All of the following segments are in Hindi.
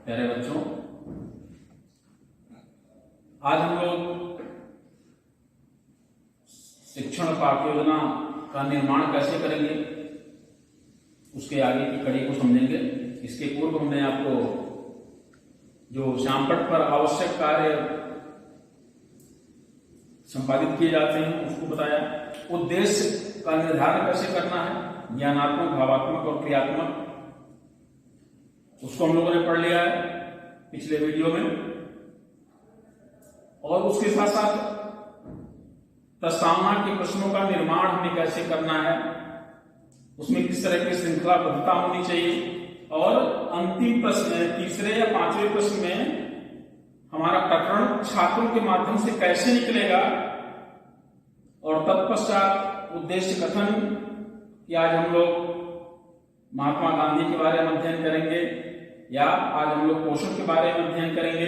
प्यारे बच्चों, आज हम लोग शिक्षण पाठ्य योजना का निर्माण कैसे करेंगे उसके आगे की कड़ी को समझेंगे। इसके पूर्व हमने आपको जो श्यामपट्ट पर आवश्यक कार्य संपादित किए जाते हैं उसको बताया। उद्देश्य का निर्धारण कैसे करना है, ज्ञानात्मक, भावात्मक और क्रियात्मक, उसको हम लोगों ने पढ़ लिया है पिछले वीडियो में। और उसके साथ साथ प्रस्तावना के प्रश्नों का निर्माण हमें कैसे करना है, उसमें किस तरह की श्रृंखलाबद्धता होनी चाहिए, और अंतिम प्रश्न तीसरे या पांचवें प्रश्न में हमारा प्रकरण छात्रों के माध्यम से कैसे निकलेगा, और तत्पश्चात उद्देश्य कथन कि आज हम लोग महात्मा गांधी के बारे में अध्ययन करेंगे, या आज हम लोग पोषण के बारे में अध्ययन करेंगे,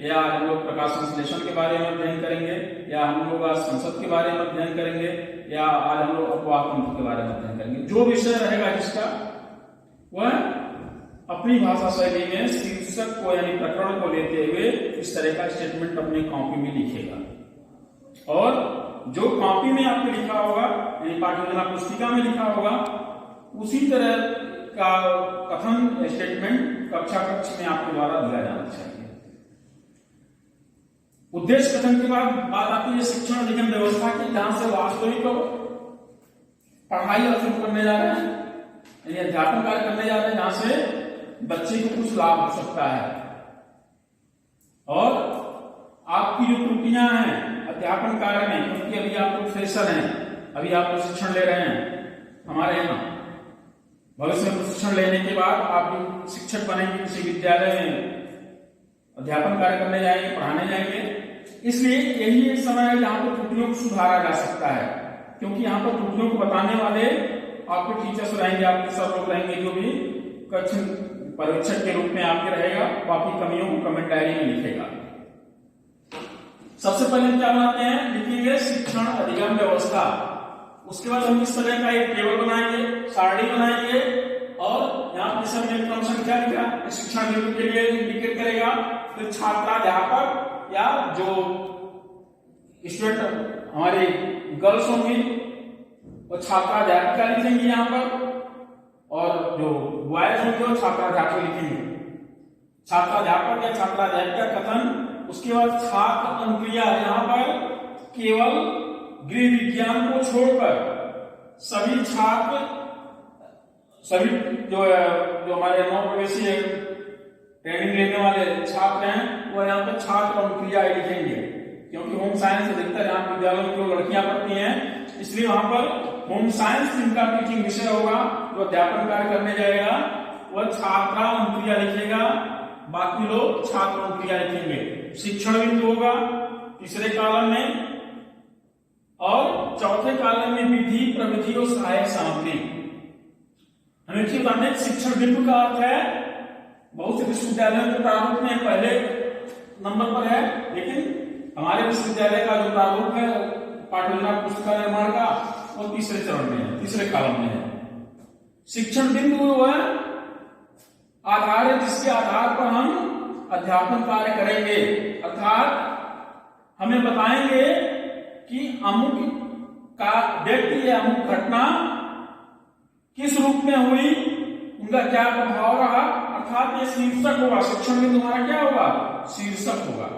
या आज हम लोग प्रकाश संश्लेषण के बारे में अध्ययन करेंगे, या हम लोग आज संसद के बारे में अध्ययन करेंगे, या आज हम लोग अपवाद तंत्र के बारे में अध्ययन करेंगे। जो विषय रहेगा जिसका, वह अपनी भाषा शैली में शीर्षक को यानी प्रकरण को लेते हुए इस तरह का स्टेटमेंट अपनी कॉपी में लिखेगा। और जो कॉपी में आपको लिखा होगा यानी पाठ्य योजना पुस्तिका में लिखा होगा, उसी तरह का कथन स्टेटमेंट कक्षा कक्ष में आपके द्वारा दिया जाना चाहिए। उद्देश्य कथन के बाद बात आती है शिक्षण अधिगम व्यवस्था की, जहां से वास्तविक पढ़ाई शुरू करने जा रहे हैं, यानी अध्यापन कार्य करने जा रहे हैं, जहां से बच्चे को कुछ लाभ हो सकता है। और आपकी जो त्रुटियां हैं अध्यापन कार्य में, क्योंकि अभी आप लोग फ्रेशर हैं, अभी आप प्रशिक्षण ले रहे हैं हमारे यहाँ, भविष्य में प्रशिक्षण लेने के बाद आप शिक्षक बनेंगे, किसी विद्यालय में अध्यापन कार्य करने जाएंगे, पढ़ाने जाएंगे। इसलिए यही एक समय है जहां पर त्रुटियों को सुधारा जा सकता है, क्योंकि यहाँ पर त्रुटियों को बताने वाले आपके टीचर्स रहेंगे, आपके सब लोग रहेंगे, जो भी कक्ष पर्यवेक्षक के रूप में आपके रहेगा, बाकी कमियों को कमेंट डायरी में लिखेगा। सबसे पहले क्या बनाते हैं, लिखेंगे शिक्षण अधिगम व्यवस्था। उसके बाद हम इस तरह का एक टेबल बनाएंगे, सारणी बनाएंगे, और यहाँ पर सब क्रम संख्या लिखा शिक्षण बिंदु के लिए इंडिकेट करेगा। फिर छात्राध्यापक या जो स्टूडेंट हमारे गर्ल्स होंगी वो छात्राध्यापिका लिखेंगे यहाँ पर, और जो बॉयज होंगे वो छात्राध्यापक लिखेंगे। छात्राध्यापक या छात्राध्यापिका कथन। उसके बाद छात्र अनुक्रिया, यहाँ पर केवल गृह विज्ञान को छोड़कर सभी छात्र, सभी जो हमारे नौ प्रवेशी ट्रेनिंग लेने वाले छात्र हैं वो यहाँ पर छात्र अनुक्रिया लिखेंगे, क्योंकि होम साइंस अधिकतर यहाँ विद्यालयों में जो लड़कियां पढ़ती हैं, इसलिए वहां पर होम साइंस जिनका टीचिंग विषय होगा, जो अध्यापन कार्य करने जाएगा, वह छात्रा अनुक्रिया लिखेगा, बाकी लोग छात्र अनुक्रिया लिखेंगे। शिक्षण बिंदु होगा तीसरे कॉलम में, और चौथे कॉलम में विधि, प्रविधि और सहायक सामग्री। हमें एक चीज बताते हैं, शिक्षण बिंदु का अर्थ है बहुत से विश्वविद्यालयों के प्रारूप में पहले नंबर पर है, लेकिन हमारे विश्वविद्यालय का जो प्रारूप है पाठ्य योजना पुस्तिका निर्माण का, वो तीसरे चरण में है, तीसरे कॉलम में है। शिक्षण बिंदु वो है आधार है जिसके आधार पर हम अध्यापन कार्य करेंगे, अर्थात हमें बताएंगे कि अमुक का व्यक्ति या अमुक घटना किस रूप में हुई, उनका क्या प्रभाव रहा, अर्थात ये शीर्षक होगा। शिक्षण में तुम्हारा क्या होगा, शीर्षक होगा।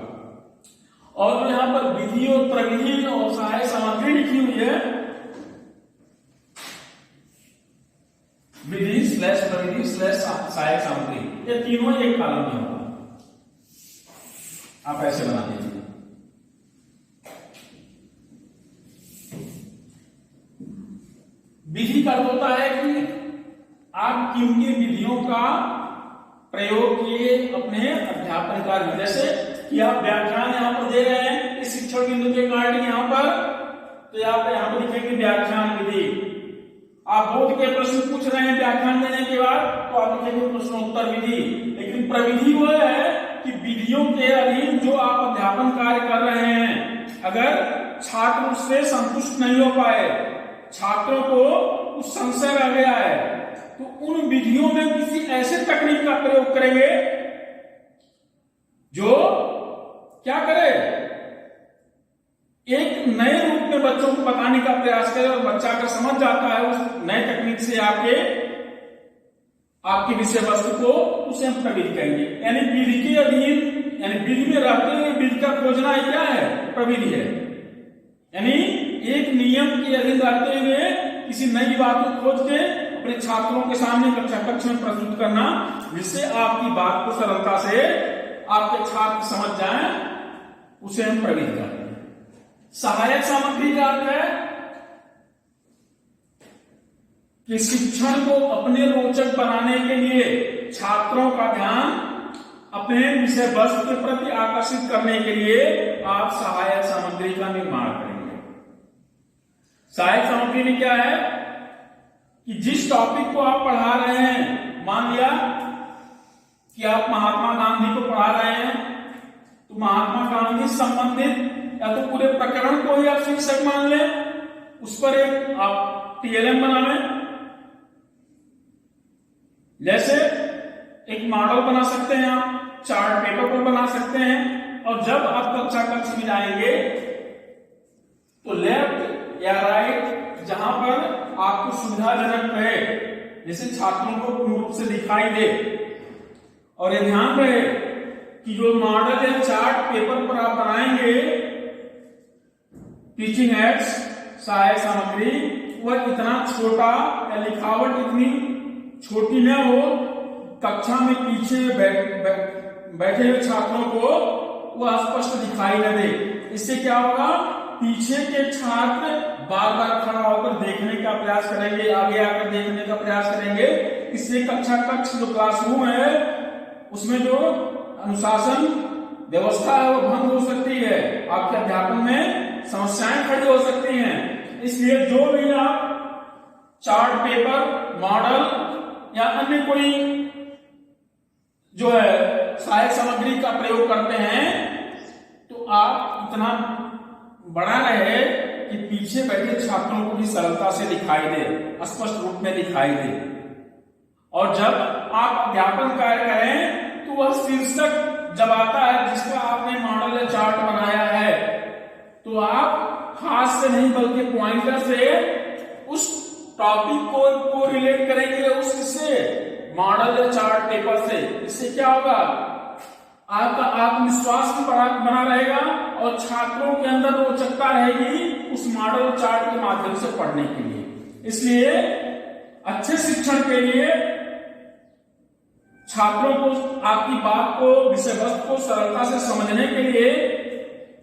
और जो यहाँ पर विधि और प्रविधि और सहायक सामग्री लिखी हुई है, विधि स्लैश प्रविधि स्लैश सहायक सामग्री, ये तीनों एक कॉलम में होगा। आप ऐसे बना दीजिए। विधि का होता है कि आप किन किन विधियों का प्रयोग किए अपने अध्यापन कार्य, जैसे कि आप व्याख्यान यहाँ पर दे रहे हैं इस शिक्षण बिंदु के कार्ड यहाँ पर, तो यहाँ पर लिखेंगे व्याख्यान विधि। आप बोर्ड के प्रश्न पूछ रहे हैं व्याख्यान देने के बाद, तो आप लिखेंगे प्रश्नोत्तर विधि। लेकिन प्रविधि वो है कि विधियों के अधीन जो आप अध्यापन कार्य कर रहे हैं, अगर छात्र उससे संतुष्ट नहीं हो पाए, छात्रों को कुछ संशय रह गया है, तो उन विधियों में किसी ऐसे तकनीक का प्रयोग करेंगे जो क्या करे, एक नए रूप में बच्चों को बताने का प्रयास करे और बच्चा अगर समझ जाता है उस नए तकनीक से आपके विषय वस्तु को, उसे हम प्रविधि कहेंगे। यानी विधि के अधीन, यानी विधि में रहते हुए विधि का खोजना है, क्या है, प्रविधि है। यानी एक नियम के अधीन रहते हुए किसी नई बात को खोज के अपने छात्रों के सामने कक्ष में प्रस्तुत करना, जिससे आपकी बात को सरलता से आपके छात्र समझ जाएं, उसे हम प्रविधि कहते हैं। सहायक सामग्री का अर्थ है कि शिक्षण को अपने रोचक बनाने के लिए छात्रों का ध्यान अपने विषय वस्तु के प्रति आकर्षित करने के लिए आप सहायक सामग्री का निर्माण करेंगे। सहायक सामग्री में क्या है कि जिस टॉपिक को आप पढ़ा रहे हैं, मान लिया कि आप महात्मा गांधी को पढ़ा रहे हैं, तो महात्मा गांधी संबंधित या तो पूरे प्रकरण को ही आप शिक्षक मान लें, उस पर एक आप टीएलएम बनावें, जैसे एक मॉडल बना सकते हैं, आप चार्ट पेपर पर बना सकते हैं। और जब आप कक्ष में जाएंगे तो लेफ्ट या राइट, जहां पर आपको सुविधाजनक रहे, जैसे छात्रों को पूर्ण रूप से दिखाई दे, और ये ध्यान रहे कि जो मॉडल या चार्ट पेपर पर आप बनाएंगे, टीचिंग एड्स, सहायक सामग्री, वह इतना छोटा या लिखावट इतनी छोटी न हो, कक्षा में पीछे बैठे हुए छात्रों को वह स्पष्ट दिखाई न दे। इससे क्या होगा, पीछे के छात्र बार बार खड़ा होकर देखने का प्रयास करेंगे, आगे आकर देखने का प्रयास करेंगे। इससे कक्ष जो क्लासरूम है उसमें जो अनुशासन व्यवस्था है वो भंग हो सकती है, आपके अध्यापन में समस्याएं खड़ी हो सकती हैं। इसलिए जो भी आप चार्ट पेपर, मॉडल या अन्य कोई जो है सहायक सामग्री का प्रयोग करते हैं, तो आप इतना बड़ा रहे कि पीछे बैठे छात्रों को भी सरलता से दिखाई दे, स्पष्ट रूप में दिखाई दे। और जब आप अध्यापन कार्य करें तो वह शीर्षक जब आता है जिसका आपने मॉडल या चार्ट बनाया है, तो आप हाथ से नहीं बल्कि पॉइंटर से उस टॉपिक को रिलेट करेंगे उससे, मॉडल या चार्ट पेपर से। इससे क्या होगा, आपका आत्मविश्वास भी बना रहेगा और छात्रों के अंदर रोचकता रहेगी उस मॉडल चार्ट के माध्यम से पढ़ने के लिए। इसलिए अच्छे शिक्षण के लिए छात्रों को आपकी बात को, विषय वस्तु को सरलता से समझने के लिए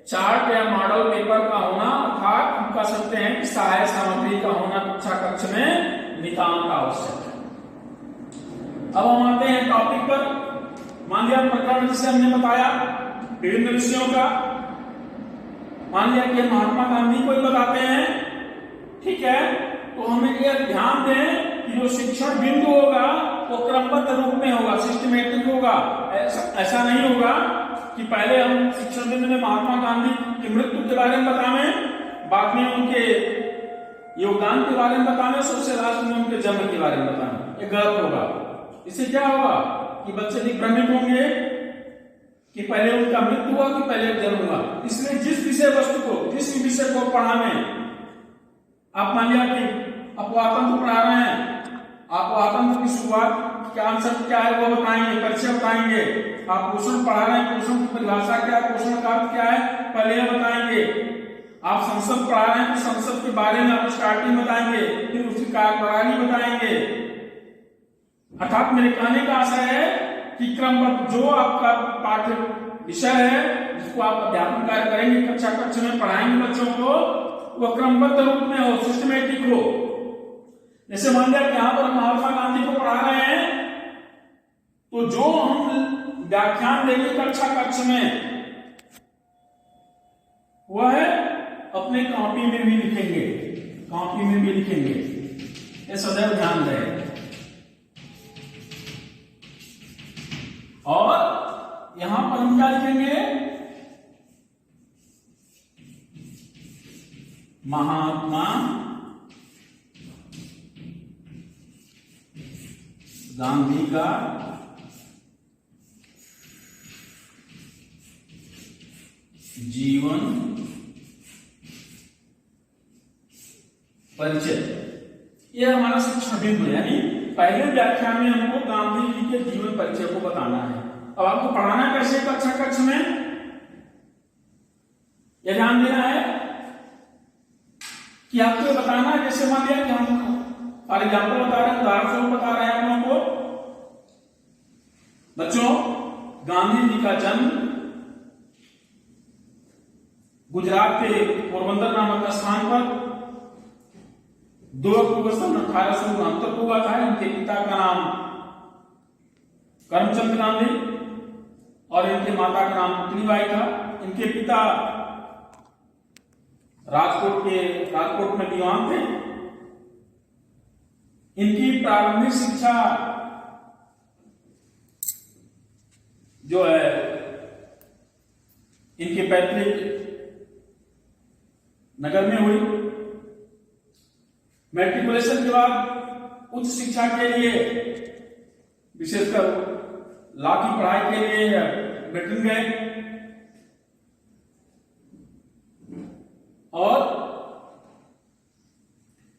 चार्ट या मॉडल पेपर का होना, अर्थात हम कह सकते हैं कि सहायक सामग्री का होना कक्ष में नितांत आवश्यक है। अब हम आते हैं टॉपिक पर। मान लिया प्रकरण जिसे हमने बताया विभिन्न विषयों का, मान लिया कि महात्मा गांधी को ही बताते हैं, ठीक है, तो हमें यह ध्यान दें कि जो शिक्षण बिंदु होगा वो क्रमबद्ध रूप में होगा, सिस्टमेटिक होगा। ऐसा नहीं होगा कि पहले हम शिक्षण बिंदु में महात्मा गांधी की मृत्यु के बारे में बतावें, बाद में उनके योगदान के बारे में बतावें, सबसे लास्ट में उनके जन्म के बारे में बतावें। ये गलत होगा। इससे क्या होगा कि बच्चे दिग्भ्रमित होंगे कि पहले उनका मृत्यु हुआ कि पहले जन्म हुआ। इसलिए जिस विषय वस्तु को, जिस विषय को पढ़ाने, आप मान लिया कि अपवातंत्र पढ़ा रहे हैं, अपवातंत्र की शुरुआत क्या आंसर क्या है वो बताएंगे, परिचय बताएंगे। आप पोषण पढ़ा रहे हैं, पोषण की परिभाषा क्या है, पोषण का अर्थ क्या है, पहले यह बताएंगे। आप संसद पढ़ा रहे हैं तो संसद के बारे में आप स्टार्टिंग बताएंगे, फिर उसकी कार्यप्रणाली बताएंगे। अर्थात मेरे कहने का आशय है कि क्रमबद्ध जो आपका पाठ्य विषय है जिसको आप अध्यापन कार्य करेंगे, कक्षा में पढ़ाएंगे बच्चों को, वह क्रमबद्ध रूप में हो, सिस्टमेटिक हो। जैसे मान लिया कि यहां पर हम महात्मा गांधी को पढ़ा रहे हैं, तो जो हम व्याख्यान देंगे कक्ष में वह है अपने कॉपी में भी लिखेंगे, कॉपी में भी लिखेंगे। ये सदैव ध्यान रहे। और यहां पर हम क्या लिखेंगे, महात्मा गांधी का जीवन परिचय, यह हमारा शिक्षण बिंदु, यानी पहले व्याख्यान में हमको गांधी जी के जीवन परिचय को बताना है। अब आपको पढ़ाना कैसे कक्षा कक्ष में, यह ध्यान देना है कि आपको बताना है। जैसे मान लिया कि हम फॉर एग्जाम्पल बता रहे हैं, उदाहरण स्वरूप बता रहे हैं आप लोगों को, बच्चों गांधी जी का जन्म गुजरात के पोरबंदर नामक स्थान पर 2 अक्टूबर सन 1869 को हुआ था। इनके पिता का नाम करमचंद गांधी और इनके माता का नाम पुतलीबाई था। इनके पिता राजकोट में दीवान थे। इनकी प्रारंभिक शिक्षा जो है इनके पैतृक नगर में हुई। मैट्रिकुलेशन के बाद उच्च शिक्षा के लिए, विशेषकर लॉ की पढ़ाई के लिए ब्रिटेन गए और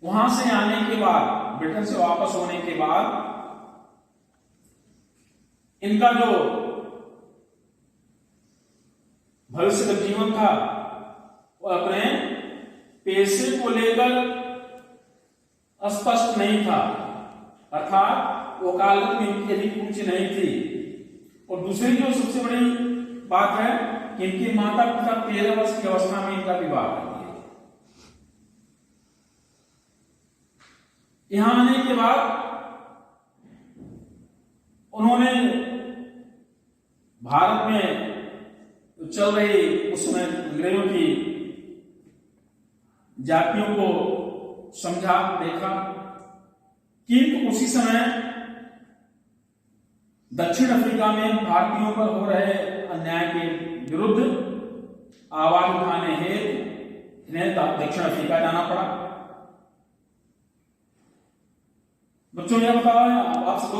वहां से आने के बाद, ब्रिटेन से वापस होने के बाद, इनका जो भविष्य का जीवन था वो अपने पेशे को लेकर स्पष्ट नहीं था, अर्थात वकालत में इनकी अधिक रुचि नहीं थी। और दूसरी जो सबसे बड़ी बात है कि इनके माता पिता 13 वर्ष की अवस्था में इनका विवाह कर दिया। यहां आने के बाद उन्होंने भारत में चल रही उस समय अंग्रेजों की जातियों को समझा, देखा। किंतु उसी समय दक्षिण अफ्रीका में भारतीयों पर हो रहे अन्याय के विरुद्ध आवाज उठाने हेतु इन्हें दक्षिण अफ्रीका जाना पड़ा। बच्चों यह बताओ आप सबको